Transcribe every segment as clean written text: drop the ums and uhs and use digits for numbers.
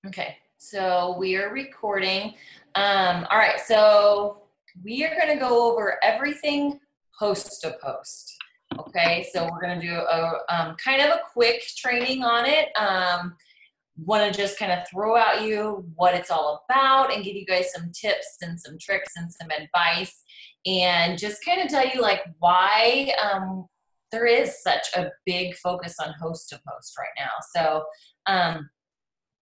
Okay, so we are recording. All right, so we are going to go over everything post to post. Okay, so we're going to do a kind of a quick training on it. Want to just kind of throw at you what it's all about and give you guys some tips and some tricks and some advice, and just kind of tell you like why there is such a big focus on host to post right now. So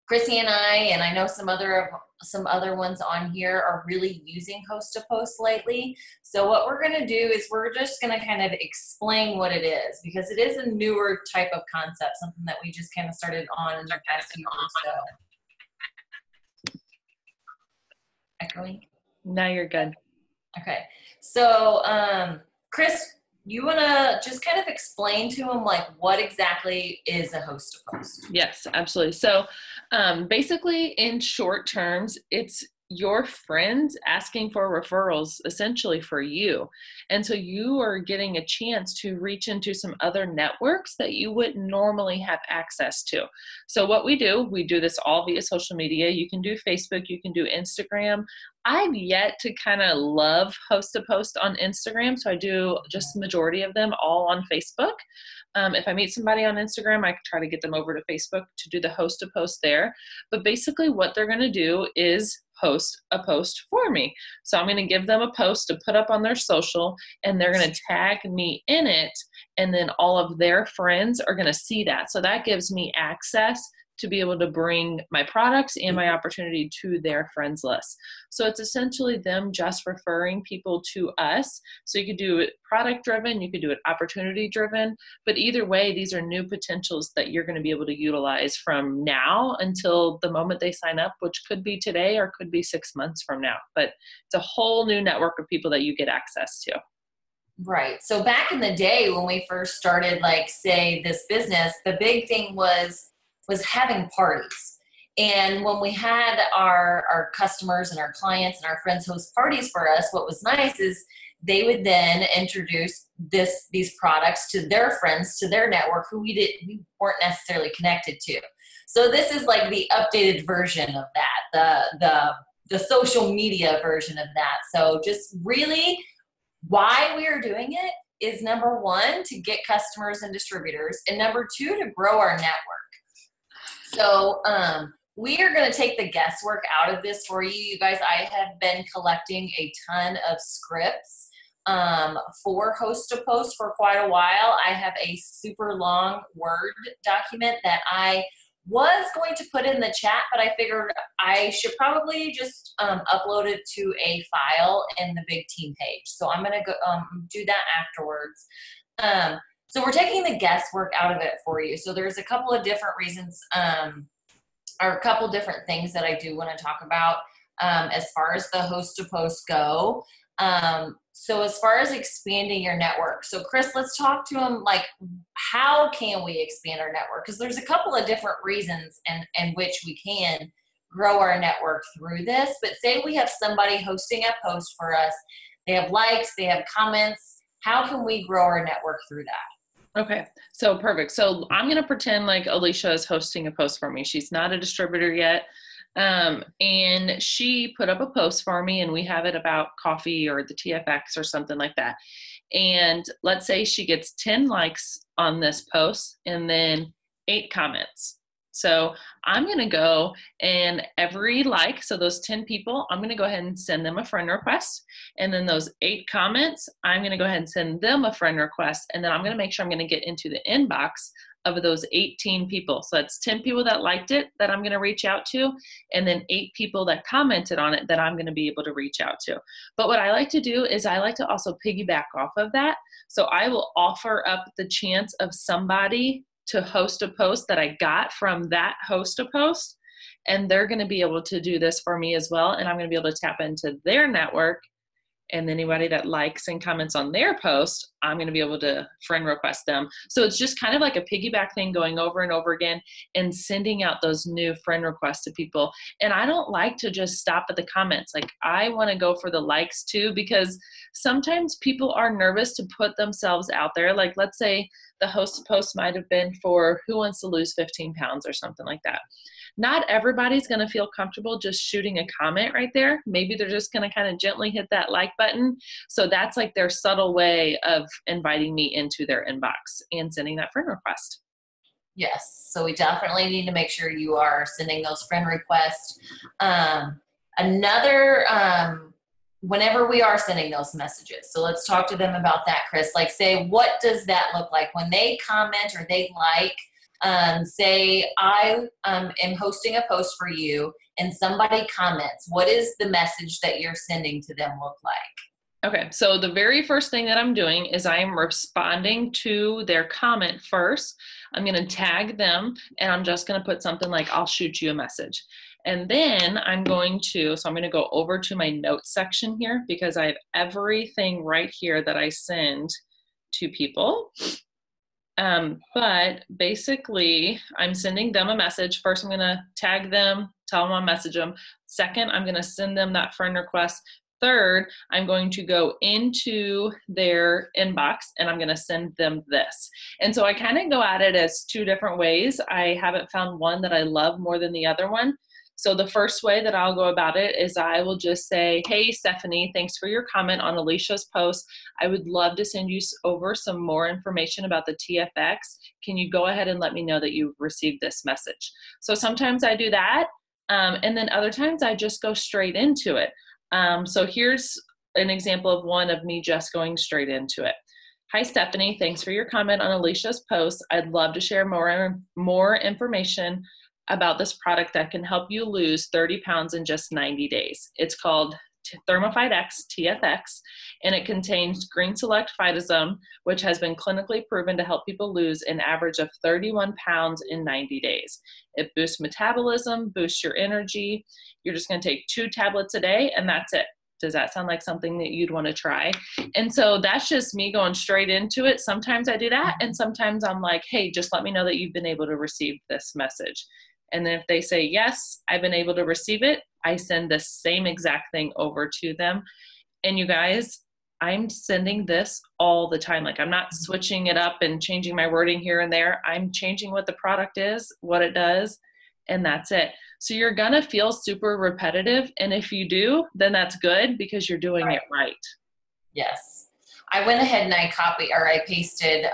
Chrissy and I know some other ones on here are really using host to post lately. So what we're going to do is we're just going to kind of explain what it is, because it is a newer type of concept, something that we just kind of started on in the past year or so. Echoing? Now you're good. Okay. So Chris, you want to just kind of explain to them like what exactly is a host to post? Yes, absolutely. So basically in short terms, it's your friends asking for referrals essentially for you. And so you are getting a chance to reach into some other networks that you wouldn't normally have access to. So what we do this all via social media. You can do Facebook, you can do Instagram. I've yet to kind of love host to post on Instagram, so I do just the majority of them all on Facebook. If I meet somebody on Instagram, I try to get them over to Facebook to do the host to post there. But basically what they're going to do is host a post for me. So I'm going to give them a post to put up on their social, and they're going to tag me in it. And then all of their friends are going to see that. So that gives me access to be able to bring my products and my opportunity to their friends list. So it's essentially them just referring people to us. So you could do it product driven, you could do it opportunity driven, but either way, these are new potentials that you're going to be able to utilize from now until the moment they sign up, which could be today or could be 6 months from now. But it's a whole new network of people that you get access to. Right. So back in the day when we first started, like say this business, the big thing was having parties. And when we had our customers and our clients and our friends host parties for us, what was nice is they would then introduce these products to their friends, to their network who we weren't necessarily connected to. So this is like the updated version of that, the social media version of that. So just really why we are doing it is number one, to get customers and distributors, and number two, to grow our network. So we are going to take the guesswork out of this for you. You guys, I have been collecting a ton of scripts for host to post for quite a while. I have a super long Word document that I was going to put in the chat, but I figured I should probably just upload it to a file in the Big Team page. So I'm going to go do that afterwards. So we're taking the guesswork out of it for you. So there's a couple of different reasons or a couple different things that I do want to talk about as far as the host to post go. So as far as expanding your network, so Chris, let's talk to him like how can we expand our network? Because there's a couple of different reasons in which we can grow our network through this. But say we have somebody hosting a post for us, they have likes, they have comments. How can we grow our network through that? Okay, so perfect. So I'm going to pretend like Alicia is hosting a post for me. She's not a distributor yet. And she put up a post for me, and we have it about coffee or the TFX or something like that. And let's say she gets 10 likes on this post and then 8 comments. So I'm going to go and every like, so those 10 people, I'm going to go ahead and send them a friend request. And then those 8 comments, I'm going to go ahead and send them a friend request. And then I'm going to make sure I'm going to get into the inbox of those 18 people. So that's 10 people that liked it that I'm going to reach out to, and then 8 people that commented on it that I'm going to be able to reach out to. But what I like to do is I like to also piggyback off of that. So I will offer up the chance of somebody to host a post that I got from that host a post, and they're going to be able to do this for me as well. And I'm going to be able to tap into their network, and anybody that likes and comments on their post, I'm going to be able to friend request them. So it's just kind of like a piggyback thing going over and over again and sending out those new friend requests to people. And I don't like to just stop at the comments. Like I want to go for the likes too, because sometimes people are nervous to put themselves out there. Like let's say the host post might have been for who wants to lose 15 pounds or something like that. Not everybody's going to feel comfortable just shooting a comment right there. Maybe they're just going to kind of gently hit that like button. So that's like their subtle way of inviting me into their inbox and sending that friend request. Yes. So we definitely need to make sure you are sending those friend requests. Whenever we are sending those messages. So let's talk to them about that, Chris. Like, say, what does that look like when they comment or they like, say I am hosting a post for you and somebody comments, what is the message that you're sending to them look like? Okay, so the very first thing that I'm doing is I am responding to their comment first. I'm going to tag them and I'm just going to put something like, I'll shoot you a message. And then I'm going to go over to my notes section here because I have everything right here that I send to people. But basically, I'm sending them a message. First, I'm going to tag them, tell them I'll message them. Second, I'm going to send them that friend request. Third, I'm going to go into their inbox and I'm going to send them this. And so I kind of go at it as two different ways. I haven't found one that I love more than the other one. So the first way that I'll go about it is I will just say, hey, Stephanie, thanks for your comment on Alicia's post. I would love to send you over some more information about the TFX. Can you go ahead and let me know that you've received this message? So sometimes I do that. And then other times I just go straight into it. So here's an example of one of me just going straight into it. Hi, Stephanie. Thanks for your comment on Alicia's post. I'd love to share more information about this product that can help you lose 30 pounds in just 90 days. It's called Thermophyte X, TFX, and it contains Green Select Phytosome, which has been clinically proven to help people lose an average of 31 pounds in 90 days. It boosts metabolism, boosts your energy. You're just going to take 2 tablets a day, and that's it. Does that sound like something that you'd want to try? And so that's just me going straight into it. Sometimes I do that, and sometimes I'm like, hey, just let me know that you've been able to receive this message. And then if they say, yes, I've been able to receive it, I send the same exact thing over to them. And you guys, I'm sending this all the time. Like, I'm not switching it up and changing my wording here and there. I'm changing what the product is, what it does, and that's it. So you're going to feel super repetitive. And if you do, then that's good because you're doing it right. Yes. I went ahead and I pasted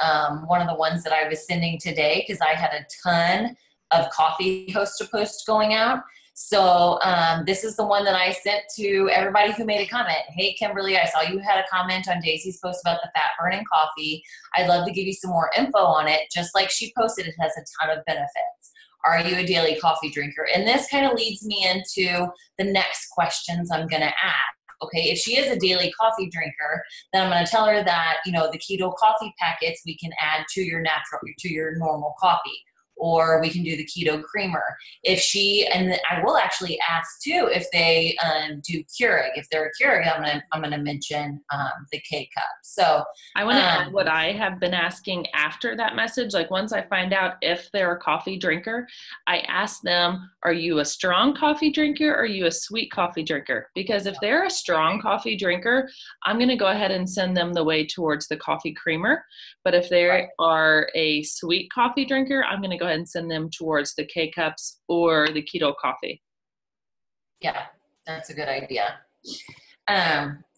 one of the ones that I was sending today because I had a ton of coffee host to post going out. So this is the one that I sent to everybody who made a comment. Hey, Kimberly, I saw you had a comment on Daisy's post about the fat burning coffee. I'd love to give you some more info on it. Just like she posted, it has a ton of benefits. Are you a daily coffee drinker? And this kind of leads me into the next questions I'm going to ask. Okay, if she is a daily coffee drinker, then I'm going to tell her that, you know, the keto coffee packets we can add to your normal coffee. Or we can do the keto creamer. And I will actually ask too if they do Keurig. If they're a Keurig, I'm gonna mention the K-Cup. So I want to add what I have been asking after that message. Like, once I find out if they're a coffee drinker, I ask them, are you a strong coffee drinker or are you a sweet coffee drinker? Because if they're a strong coffee drinker, I'm going to go ahead and send them the way towards the coffee creamer. But if they are a sweet coffee drinker, I'm going to go ahead and send them towards the K-Cups or the keto coffee. Yeah, that's a good idea.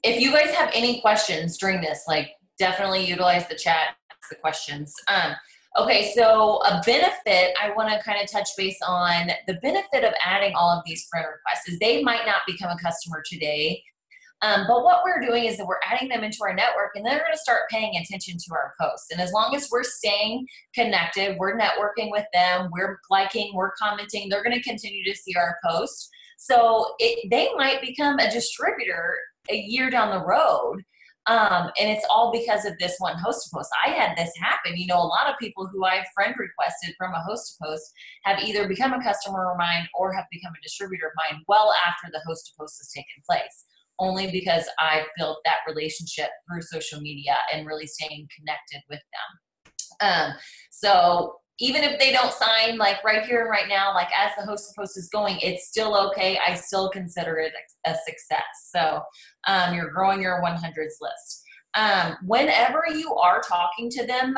If you guys have any questions during this, like, definitely utilize the chat, ask the questions. Okay, so a benefit I want to kind of touch base on, the benefit of adding all of these friend requests is they might not become a customer today, but what we're doing is that we're adding them into our network, and they're going to start paying attention to our posts. And as long as we're staying connected, we're networking with them, we're liking, we're commenting, they're going to continue to see our posts. So they might become a distributor a year down the road. And it's all because of this one host to post. I had this happen. You know, a lot of people who I've friend requested from a host to post have either become a customer of mine or have become a distributor of mine well after the host to post has taken place, only because I built that relationship through social media and really staying connected with them. So even if they don't sign, like right here and right now, like as the host to post is going, it's still okay. I still consider it a success. So you're growing your 100s list. Whenever you are talking to them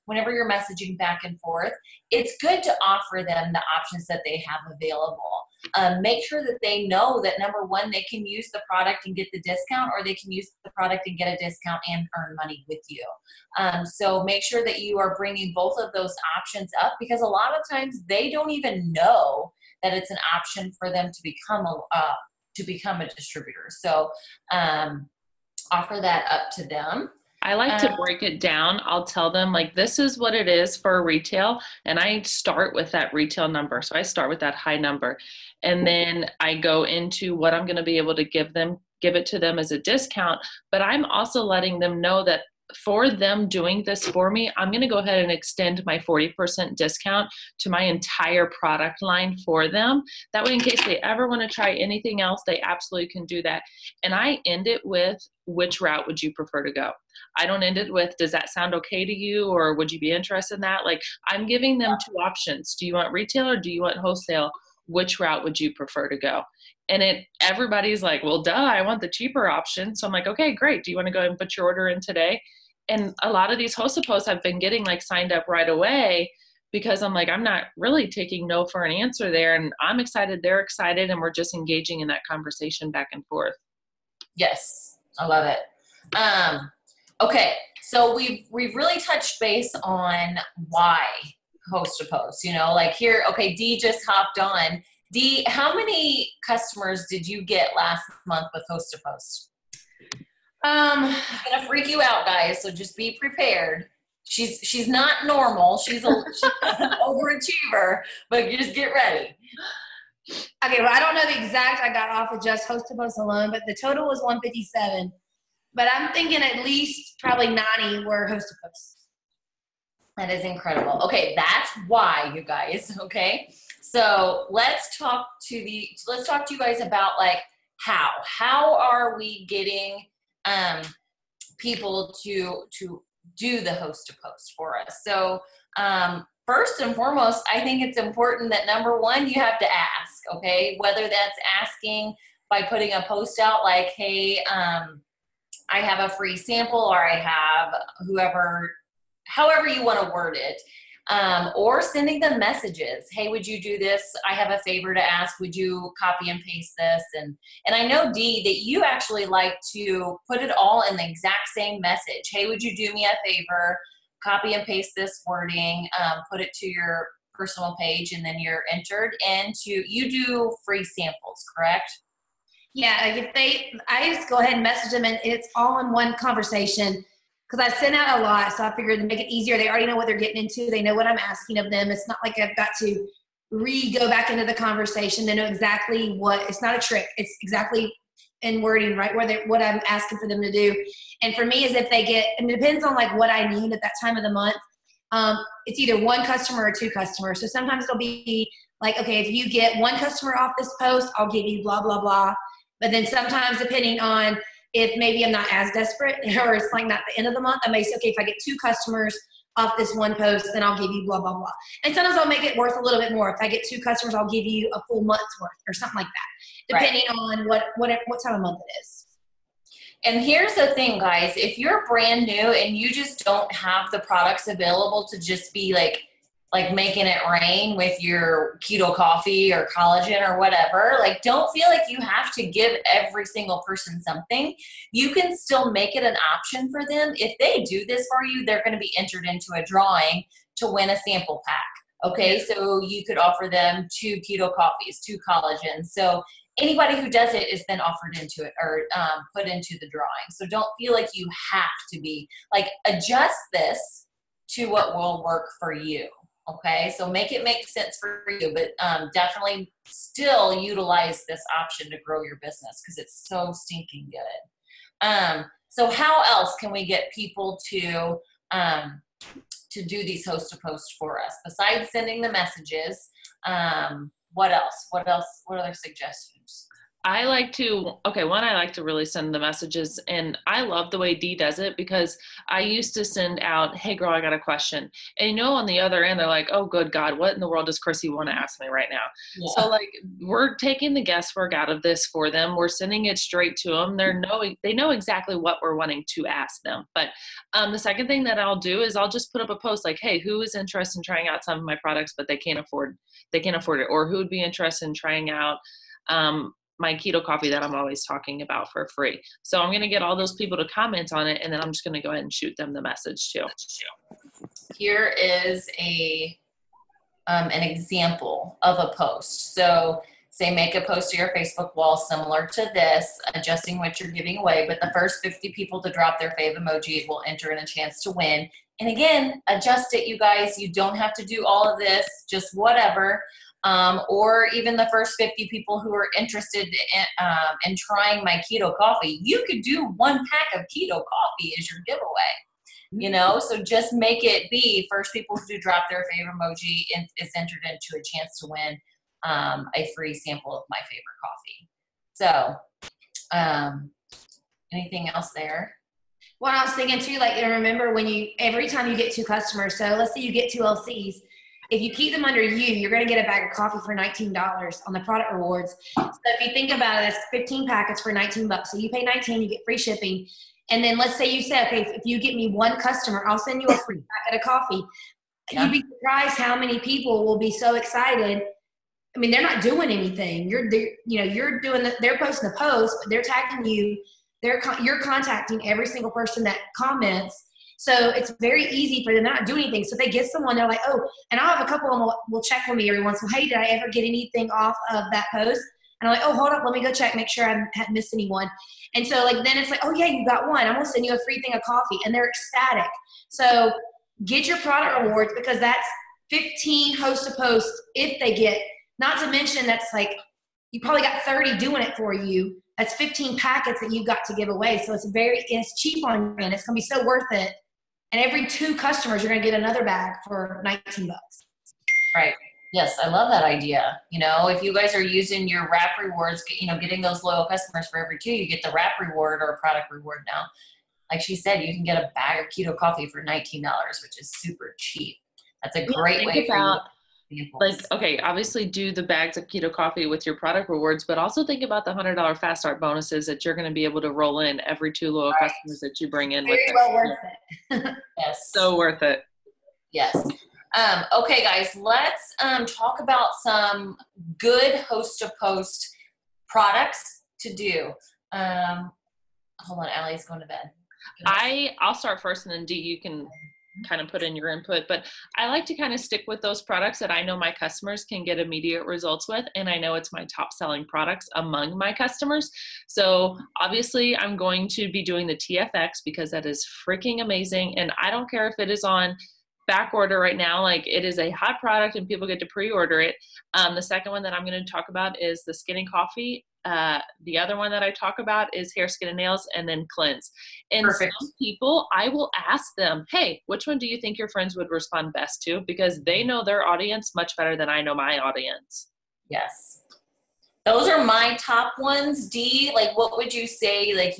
whenever you're messaging back and forth, it's good to offer them the options that they have available. Make sure that they know that, number one, they can use the product and get the discount, or they can use the product and get a discount and earn money with you. So make sure that you are bringing both of those options up, because a lot of times they don't even know that it's an option for them to become a distributor. So offer that up to them. I like to break it down. I'll tell them, like, this is what it is for retail. And I start with that retail number. So I start with that high number. And then I go into what I'm going to be able to give it to them as a discount. But I'm also letting them know that for them doing this for me, I'm going to go ahead and extend my 40% discount to my entire product line for them. That way, in case they ever want to try anything else, they absolutely can do that. And I end it with, which route would you prefer to go? I don't end it with, does that sound okay to you? Or would you be interested in that? Like, I'm giving them two options. Do you want retail or do you want wholesale? Which route would you prefer to go? And everybody's like, well, duh, I want the cheaper option. So I'm like, okay, great. Do you want to go ahead and put your order in today? And a lot of these Hosta posts I've been getting like signed up right away, because I'm like, I'm not really taking no for an answer there. And I'm excited, they're excited, and we're just engaging in that conversation back and forth. Yes, I love it. Okay, so we've really touched base on why Hosta post. Like here, okay, Dee just hopped on. Dee, how many customers did you get last month with Hosta post? It's gonna freak you out, guys, so just be prepared. She's not normal. She's an overachiever, but you just get ready. Okay, well, I don't know the exact I got off of just Hosta post alone, but the total was 157. But I'm thinking at least probably 90 were Hosta posts. That is incredible. Okay, that's why, you guys. Okay, so let's talk to you guys about, like, how are we getting people to do the Hosta post for us. So first and foremost, I think it's important that, number one, you have to ask, okay? Whether that's asking by putting a post out like, hey, I have a free sample, or I have however you want to word it. Or sending them messages. Hey, would you do this? I have a favor to ask. Would you copy and paste this? And I know, Dee, that you actually like to put it all in the exact same message. Hey, would you do me a favor? Copy and paste this wording, put it to your personal page, and then you're entered into, you do free samples, correct? Yeah, I just go ahead and message them, and it's all in one conversation. Because I sent out a lot, so I figured to make it easier. They already know what they're getting into. They know what I'm asking of them. It's not like I've got to go back into the conversation. They know exactly it's not a trick. It's exactly in wording, right, what I'm asking for them to do. And for me, is if they get, and it depends on like what I need at that time of the month. It's either one customer or two customers. So sometimes it'll be like, okay, if you get one customer off this post, I'll give you blah, blah, blah. But then sometimes, depending on if maybe I'm not as desperate, or it's like not the end of the month, I may say, okay, if I get two customers off this one post, then I'll give you blah, blah, blah. And sometimes I'll make it worth a little bit more. If I get two customers, I'll give you a full month's worth or something like that, depending on what time of month it is. And here's the thing, guys. If you're brand new and you just don't have the products available to just be like making it rain with your keto coffee or collagen or whatever, like, don't feel like you have to give every single person something. You can still make it an option for them. If they do this for you, they're going to be entered into a drawing to win a sample pack. Okay, so you could offer them 2 keto coffees, 2 collagens. So anybody who does it is then offered into it, or put into the drawing. So don't feel like you have to be, like, adjust this to what will work for you. Okay, so make it make sense for you, but definitely still utilize this option to grow your business, because it's so stinking good. So how else can we get people to do these Hosta posts for us besides sending the messages? What else? What other suggestions? I like to really send the messages, and I love the way Dee does it, because I used to send out, hey girl, I got a question. And on the other end, they're like, oh, good God, what in the world does Chrissy want to ask me right now? Yeah. So like, we're taking the guesswork out of this for them. We're sending it straight to them. They know exactly what we're wanting to ask them. But the second thing that I'll do is I'll just put up a post like, hey, who is interested in trying out some of my products, but they can't afford it? Or who would be interested in trying out, my keto coffee that I'm always talking about for free. So I'm going to get all those people to comment on it, and then I'm just going to go ahead and shoot them the message too. Here is an example of a post. So say make a post to your Facebook wall similar to this, adjusting what you're giving away, but the first 50 people to drop their fave emoji will enter in a chance to win. And again, adjust it, you guys. You don't have to do all of this, just whatever. Or even the first 50 people who are interested in trying my keto coffee. You could do 1 pack of keto coffee as your giveaway, so just make it be first people who drop their favorite emoji is entered into a chance to win a free sample of my favorite coffee. So anything else there? Well, I was thinking too, like, remember every time you get 2 customers, so let's say you get 2 LCs, if you keep them under you're going to get a bag of coffee for $19 on the product rewards. So if you think about it, that's 15 packets for $19. So you pay $19, you get free shipping. And then let's say you say, okay, if you get me 1 customer, I'll send you a free packet of coffee. Yeah. You'd be surprised how many people will be so excited. I mean, they're not doing anything. They're posting a post, but they're tagging you. You're contacting every single person that comments. So it's very easy for them to not do anything. So if they get someone, they're like, oh, and I'll have a couple of them will check with me every once in a while. Hey, did I ever get anything off of that post? And I'm like, oh, hold up, let me go check, make sure I hadn't missed anyone. And so like, then it's like, oh yeah, you got 1. I'm gonna send you a free thing of coffee. And they're ecstatic. So get your product rewards, because that's 15 host to post if they get, not to mention that's like, you probably got 30 doing it for you. That's 15 packets that you've got to give away. So it's cheap on your end. It's gonna be so worth it. And every 2 customers, you're going to get another bag for $19. Right. Yes, I love that idea. If you guys are using your wrap rewards, getting those loyal customers for every 2, you get the wrap reward or a product reward now. Like she said, you can get a bag of keto coffee for $19, which is super cheap. That's a great way for you. Like, okay, obviously do the bags of keto coffee with your product rewards, but also think about the $100 fast start bonuses that you're going to be able to roll in every 2 loyal customers that you bring in. Very well worth it. Yes. So worth it. Yes. Okay, guys, let's talk about some good host to post products to do. Hold on, Allie's going to bed. I'll start first, and then Dee, you can kind of put in your input, but I like to kind of stick with those products that I know my customers can get immediate results with, and I know it's my top selling products among my customers. So obviously I'm going to be doing the TFX because that is freaking amazing, and I don't care if it is on back order right now. Like, it is a hot product and people get to pre-order it. The second one that I'm going to talk about is the Skin and Coffee. The other one that I talk about is Hair, Skin, and Nails, and then Cleanse. And Perfect. Some people, I will ask them, hey, which one do you think your friends would respond best to? Because they know their audience much better than I know my audience. Yes. Those are my top ones. Dee, like, what would you say, like,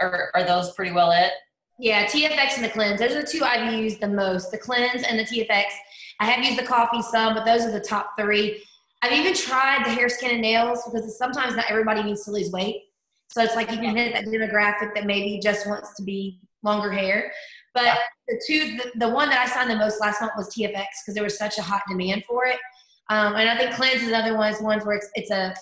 are those pretty well it? Yeah, TFX and the Cleanse. Those are the 2 I've used the most, the Cleanse and the TFX. I have used the coffee some, but those are the top 3. I've even tried the Hair, Skin, and Nails because sometimes not everybody needs to lose weight. So it's like you can hit that demographic that maybe just wants to be longer hair. But the one that I signed the most last month was TFX because there was such a hot demand for it. And I think Cleanse is another ones where it's a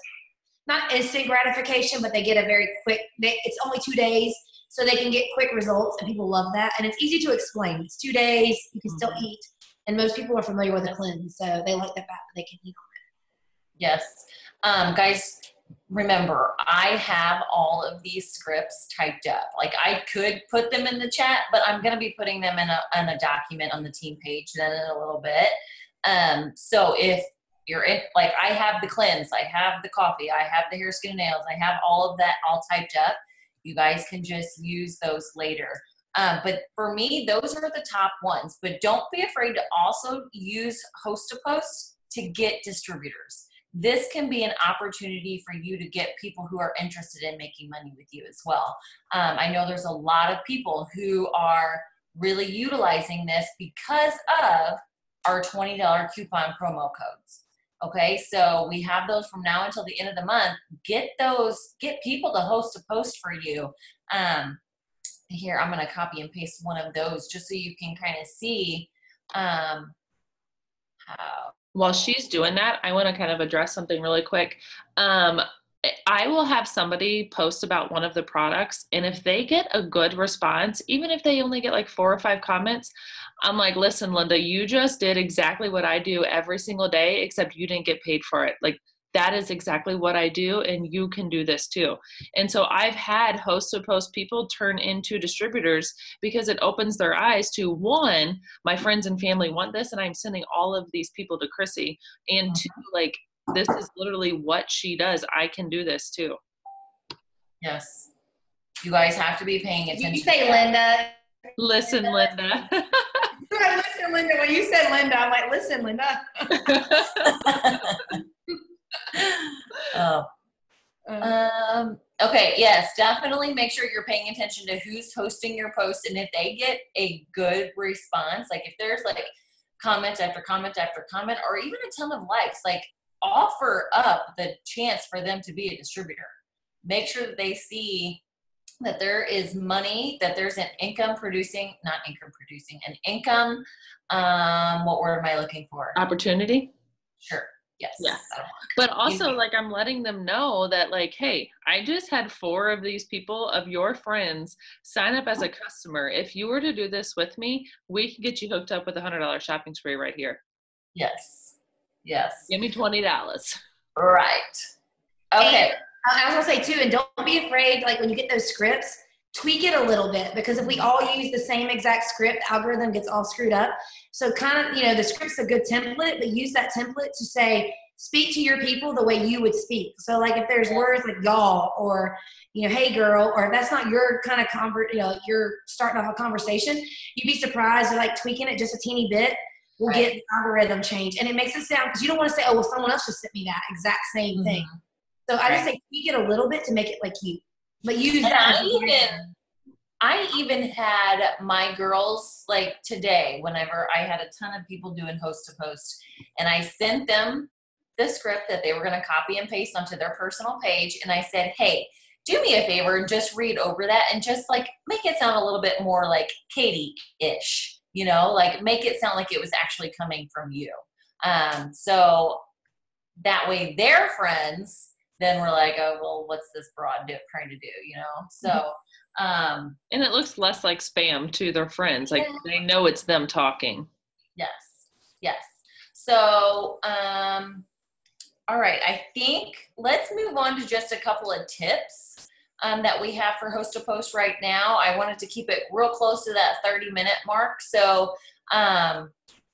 not instant gratification, but they get a very quick, it's only 2 days. So they can get quick results, and people love that. And it's easy to explain. It's 2 days. You can still eat. And most people are familiar with the Cleanse, so they like the fact that they can eat on it. Yes. Guys, remember, I have all of these scripts typed up. Like, I could put them in the chat, but I'm going to be putting them in a document on the team page then in a little bit. So if you're in, like, I have the Cleanse, I have the coffee, I have the Hair, Skin, and Nails, I have all of that all typed up. You guys can just use those later. But for me, those are the top ones. But don't be afraid to also use host to post to get distributors. this can be an opportunity for you to get people who are interested in making money with you as well. I know there's a lot of people who are really utilizing this because of our $20 coupon promo codes. Okay, so we have those from now until the end of the month. Get people to host a post for you. Here, I'm going to copy and paste one of those just so you can kind of see how. While she's doing that, I want to kind of address something really quick. I will have somebody post about one of the products, and if they get a good response, even if they only get like 4 or 5 comments, I'm like, listen, Linda, you just did exactly what I do every single day, except you didn't get paid for it. Like, that is exactly what I do, and you can do this too. And so I've had host-to-post people turn into distributors because it opens their eyes to, one, my friends and family want this, and I'm sending all of these people to Chrissy, and two, like, this is literally what she does. I can do this too. Yes. You guys have to be paying attention. You say Linda. Listen, Linda. Listen, Linda. When you said Linda, I'm like, listen, Linda. Okay, yes, definitely make sure you're paying attention to who's hosting your post, and if they get a good response, like if there's like comment after comment after comment, or even a ton of likes, like offer up the chance for them to be a distributor. Make sure that they see that there is money, that there's an income, what word am I looking for? Opportunity? Sure. Yes. Yeah. But also, like, I'm letting them know that, like, hey, I just had 4 of these people of your friends sign up as a customer. If you were to do this with me, we can get you hooked up with a $100 shopping spree right here. Yes. Yes. Give me $20. Right. Okay. And I was going to say too, and don't be afraid, like when you get those scripts, tweak it a little bit, because if we all use the same exact script, the algorithm gets all screwed up. So kind of, the script's a good template, but use that template to say, speak to your people the way you would speak. So like if there's words like y'all or, hey girl, or if that's not your kind of you're starting off a conversation, you'd be surprised at like tweaking it just a teeny bit. We'll get the algorithm change. And it makes it sound, because you don't want to say, oh, well, someone else just sent me that exact same thing. So I just say tweak it a little bit to make it like you. But use that. I even had my girls, like today, whenever I had a ton of people doing host to post, and I sent them the script that they were going to copy and paste onto their personal page. And I said, hey, do me a favor and just read over that and just like make it sound a little bit more like Katie-ish. Like make it sound like it was actually coming from you. So that way their friends then were like, oh, well, what's this broad trying to do, So, and it looks less like spam to their friends. Like they know it's them talking. Yes. Yes. So, all right. I think let's move on to just a couple of tips that we have for host to post right now. I wanted to keep it real close to that 30-minute mark. So,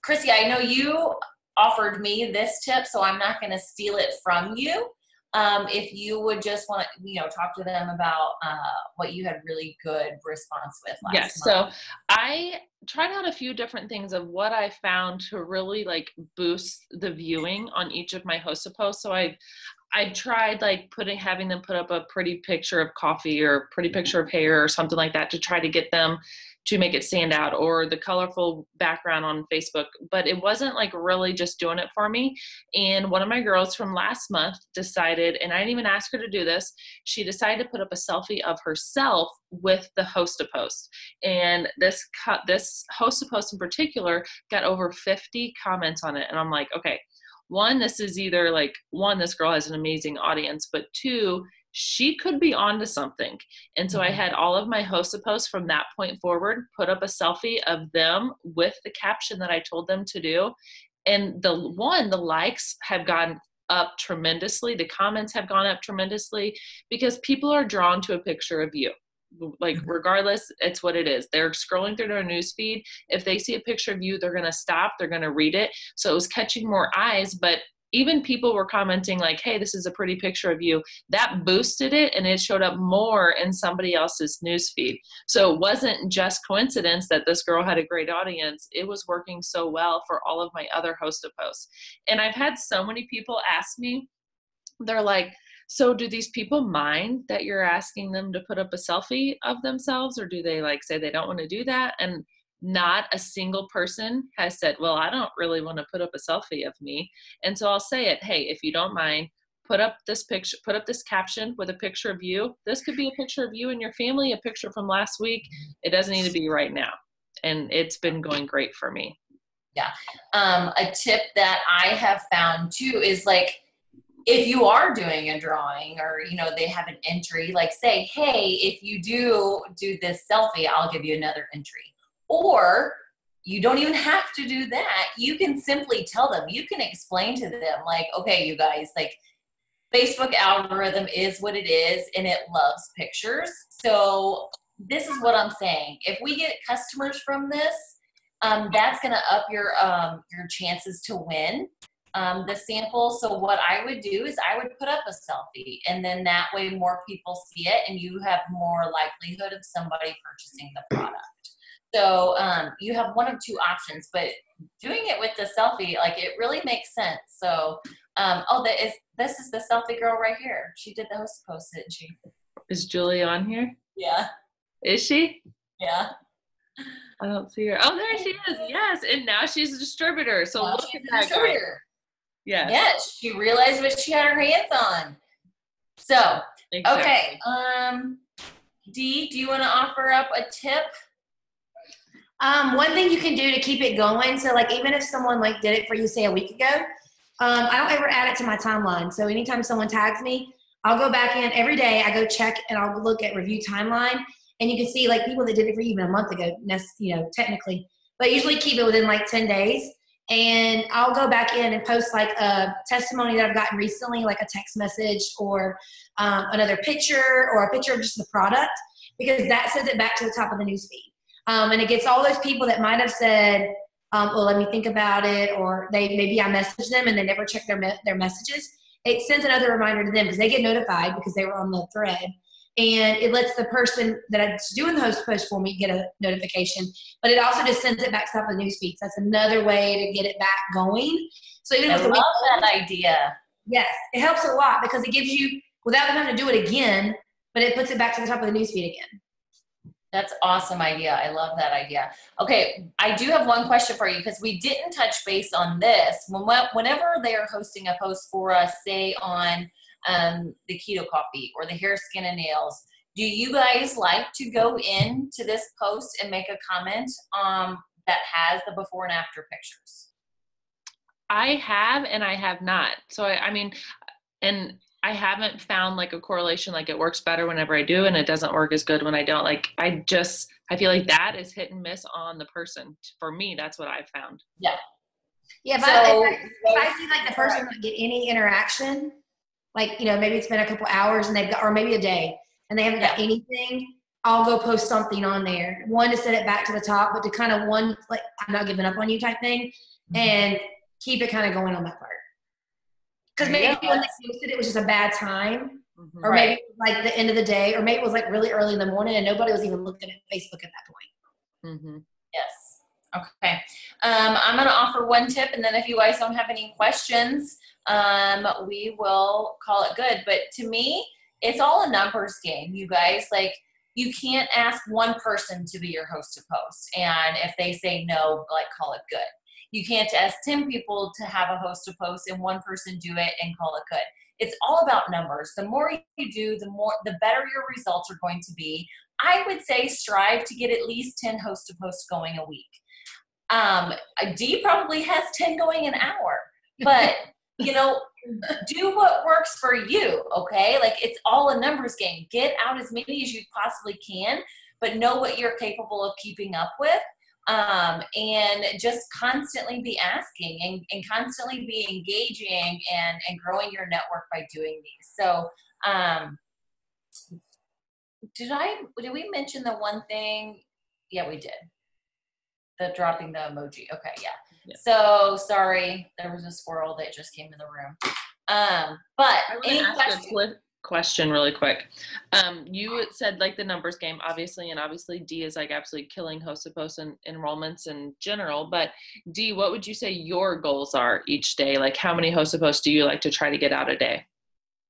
Chrissy, I know you offered me this tip, so I'm not going to steal it from you. If you would just want to, talk to them about what you had really good response with last month. So I tried out a few different things of what I found to really like boost the viewing on each of my host to posts. So I tried like having them put up a pretty picture of coffee or pretty picture of hair or something like that to try to get them to make it stand out, or the colorful background on Facebook, but it wasn't like really just doing it for me. And one of my girls from last month decided, and I didn't even ask her to do this, she decided to put up a selfie of herself with the host to post. And this host to post in particular got over 50 comments on it. And I'm like, okay, this girl has an amazing audience, but 2, she could be onto something. And so I had all of my host to posts from that point forward put up a selfie of them with the caption that I told them to do. And the likes have gone up tremendously. The comments have gone up tremendously because people are drawn to a picture of you. Like regardless, it's what it is. They're scrolling through their newsfeed. If they see a picture of you, they're going to stop. They're going to read it. So it was catching more eyes, but even people were commenting like, hey, this is a pretty picture of you. That boosted it, and it showed up more in somebody else's newsfeed. So it wasn't just coincidence that this girl had a great audience. It was working so well for all of my other host of posts. And I've had so many people ask me, they're like, so do these people mind that you're asking them to put up a selfie of themselves, or do they like say they don't want to do that? And not a single person has said, well, I don't really want to put up a selfie of me. And so I'll say it, hey, if you don't mind, put up this picture, put up this caption with a picture of you. This could be a picture of you and your family, a picture from last week. It doesn't need to be right now. And it's been going great for me. Yeah. A tip that I have found too is like, if you are doing a drawing or, you know, they have an entry, like say, hey, if you do this selfie, I'll give you another entry. Or you don't even have to do that. You can simply tell them, you can explain to them like, okay, you guys, like Facebook algorithm is what it is and it loves pictures. So this is what I'm saying. If we get customers from this, that's going to up your chances to win. The sample. So what I would do is I would put up a selfie, and then that way more people see it and you have more likelihood of somebody purchasing the product. So you have one of two options, but doing it with the selfie, like it really makes sense. So, this is the selfie girl right here. She did the host post, didn't she? Is Julie on here? Yeah. Is she? Yeah. I don't see her. Oh, there she is. Yes. And now she's a distributor. So well, look at that guy. Yes. Yes, she realized what she had her hands on. So, exactly. Okay. Dee, do you want to offer up a tip? One thing you can do to keep it going, so like even if someone like did it for you, say a week ago, I don't ever add it to my timeline. So anytime someone tags me, I'll go back in every day. I go check and I'll look at review timeline, and you can see like people that did it for you even a month ago, you know, technically, but usually keep it within like 10 days. And I'll go back in and post like a testimony that I've gotten recently, like a text message or another picture or a picture of just the product, because that sends it back to the top of the newsfeed. And it gets all those people that might have said, well, let me think about it, or maybe I messaged them and they never check their messages. It sends another reminder to them because they get notified because they were on the thread. And it lets the person that's doing the host post for me get a notification, but it also just sends it back to the top of the newsfeed. So that's another way to get it back going. So even I love that idea. Yes, it helps a lot because it gives you, without them having to do it again, but it puts it back to the top of the newsfeed again. That's awesome idea. I love that idea. Okay, I do have one question for you because we didn't touch base on this. Whenever they are hosting a post for us, say on the keto coffee or the hair, skin, and nails, do you guys like to go into this post and make a comment that has the before and after pictures? I have and I have not. So I mean, and I haven't found like a correlation, like it works better whenever I do and it doesn't work as good when I don't. Like I feel like that is hit and miss on the person. For me, that's what I've found. Yeah. Yeah, if I see like the person not get any interaction, like, you know, maybe it's been a couple hours and they've got, or maybe a day and they haven't got anything, I'll go post something on there. One, to set it back to the top, but to kind of like, I'm not giving up on you type thing, and keep it kind of going on that part. Because maybe when they posted it was just a bad time, or maybe it was like the end of the day, or maybe it was like really early in the morning and nobody was even looking at Facebook at that point. Mm-hmm. Yes. Okay. I'm going to offer one tip, and then if you guys don't have any questions, we will call it good. But to me, it's all a numbers game, you guys. Like, you can't ask one person to be your host to post, and if they say no, like, call it good. You can't ask 10 people to have a host to post and one person do it and call it good. It's all about numbers. The more you do, the better your results are going to be. I would say strive to get at least 10 host to posts going a week. Dee probably has 10 going an hour, but you know, do what works for you. Okay. Like, it's all a numbers game. Get out as many as you possibly can, but know what you're capable of keeping up with. And just constantly be asking and constantly be engaging and growing your network by doing these. So, did we mention the one thing? Yeah, we did. The dropping the emoji. Okay. Yeah. Yeah. So sorry, there was a squirrel that just came in the room. But I want to any ask questions? a quick question really quick. You said like the numbers game, obviously, and obviously Dee is like absolutely killing Host to Post and enrollments in general. But Dee, what would you say your goals are each day? Like how many Host to Post do you like to try to get out a day?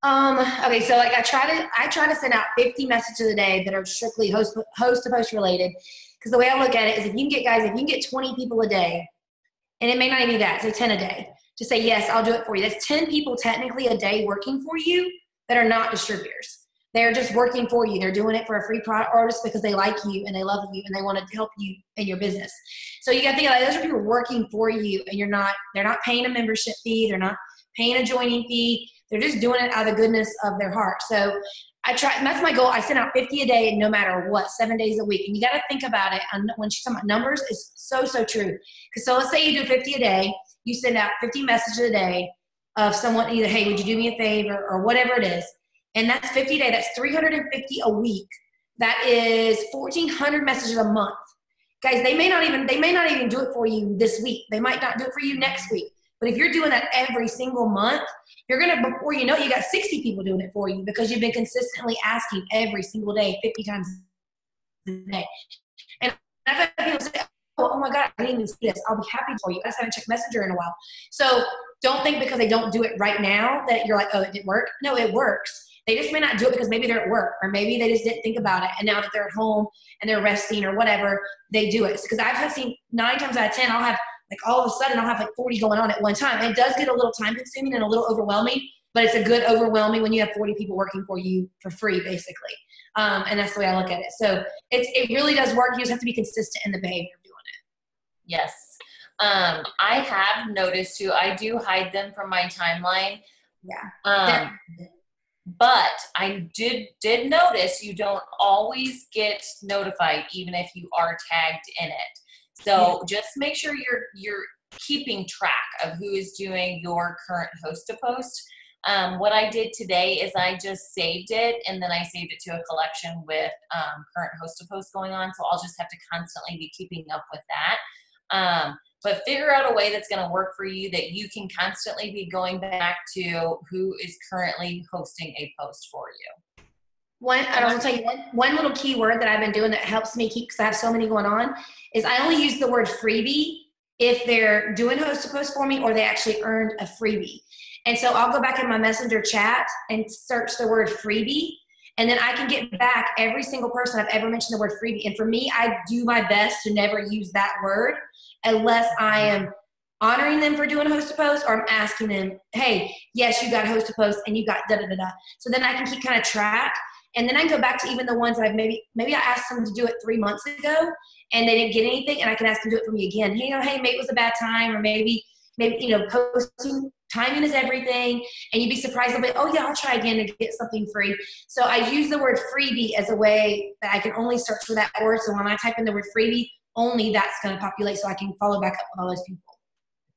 Okay, so like I try to send out 50 messages a day that are strictly host to post related. Because the way I look at it is if you can get 20 people a day, and it may not even be that, say 10 a day, to say, yes, I'll do it for you. That's 10 people technically a day working for you that are not distributors. They're just working for you. They're doing it for a free product or just because they like you and they love you and they want to help you in your business. So you got to think like those are people working for you, and they're not paying a membership fee. They're not paying a joining fee. They're just doing it out of the goodness of their heart. So I try, and that's my goal. I send out 50 a day no matter what, 7 days a week. And you got to think about it. When she's talking about numbers, it's so, so true. Because so let's say you do 50 a day. You send out 50 messages a day of someone either, hey, would you do me a favor or whatever it is. And that's 50 a day. That's 350 a week. That is 1,400 messages a month. Guys, they may not even do it for you this week. They might not do it for you next week. But if you're doing that every single month, you're going to, before you know it, you got 60 people doing it for you because you've been consistently asking every single day, 50 times a day. And I've had people say, oh my God, I didn't even see this. I'll be happy for you. I just haven't checked Messenger in a while. So don't think because they don't do it right now that you're like, oh, it didn't work. No, it works. They just may not do it because maybe they're at work or maybe they just didn't think about it. And now that they're at home and they're resting or whatever, they do it. Because I've seen 9 times out of 10, I'll have like all of a sudden I'll have like 40 going on at one time. And it does get a little time consuming and a little overwhelming, but it's a good overwhelming when you have 40 people working for you for free, basically. And that's the way I look at it. So it really does work. You just have to be consistent in the behavior of doing it. Yes. I have noticed too, I do hide them from my timeline. Yeah. But I did notice you don't always get notified even if you are tagged in it. So just make sure you're keeping track of who is doing your current host to post. What I did today is I just saved it and then I saved it to a collection with current host to post going on. So I'll just have to constantly be keeping up with that. But figure out a way that's going to work for you that you can constantly be going back to who is currently hosting a post for you. I will tell you one little key word that I've been doing that helps me keep, because I have so many going on, is I only use the word freebie if they're doing host to post for me or they actually earned a freebie. And so I'll go back in my Messenger chat and search the word freebie, and then I can get back every single person I've ever mentioned the word freebie. And for me, I do my best to never use that word unless I am honoring them for doing host to post or I'm asking them, hey, yes, you got host to post and you got da-da-da-da. So then I can keep kind of track. And then I can go back to even the ones that I've maybe I asked them to do it 3 months ago and they didn't get anything, and I can ask them to do it for me again. Hey, maybe it was a bad time, or maybe posting timing is everything, and you'd be surprised a bit. Oh yeah, I'll try again to get something free. So I use the word freebie as a way that I can only search for that word. So when I type in the word freebie, only that's going to populate, so I can follow back up with all those people.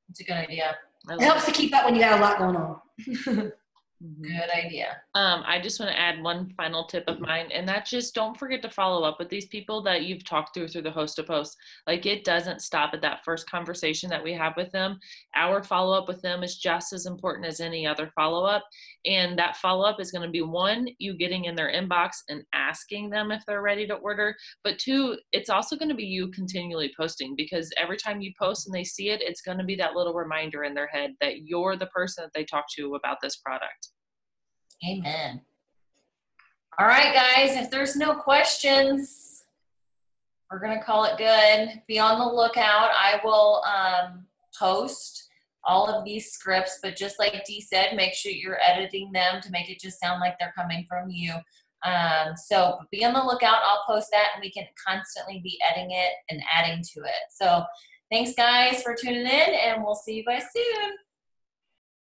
It's a good idea. It helps to keep up when you got a lot going on. Good idea. I just want to add one final tip of mine, and that's just don't forget to follow up with these people that you've talked through the host to post. Like, it doesn't stop at that first conversation that we have with them. Our follow up with them is just as important as any other follow up, and that follow up is going to be, 1, you getting in their inbox and asking them if they're ready to order, but 2, it's also going to be you continually posting, because every time you post and they see it, it's going to be that little reminder in their head that you're the person that they talk to about this product. Amen. All right, guys, if there's no questions, we're going to call it good. Be on the lookout. I will post all of these scripts, but just like Dee said, make sure you're editing them to make it just sound like they're coming from you. So be on the lookout. I'll post that, and we can constantly be editing it and adding to it. So thanks, guys, for tuning in, and we'll see you guys soon.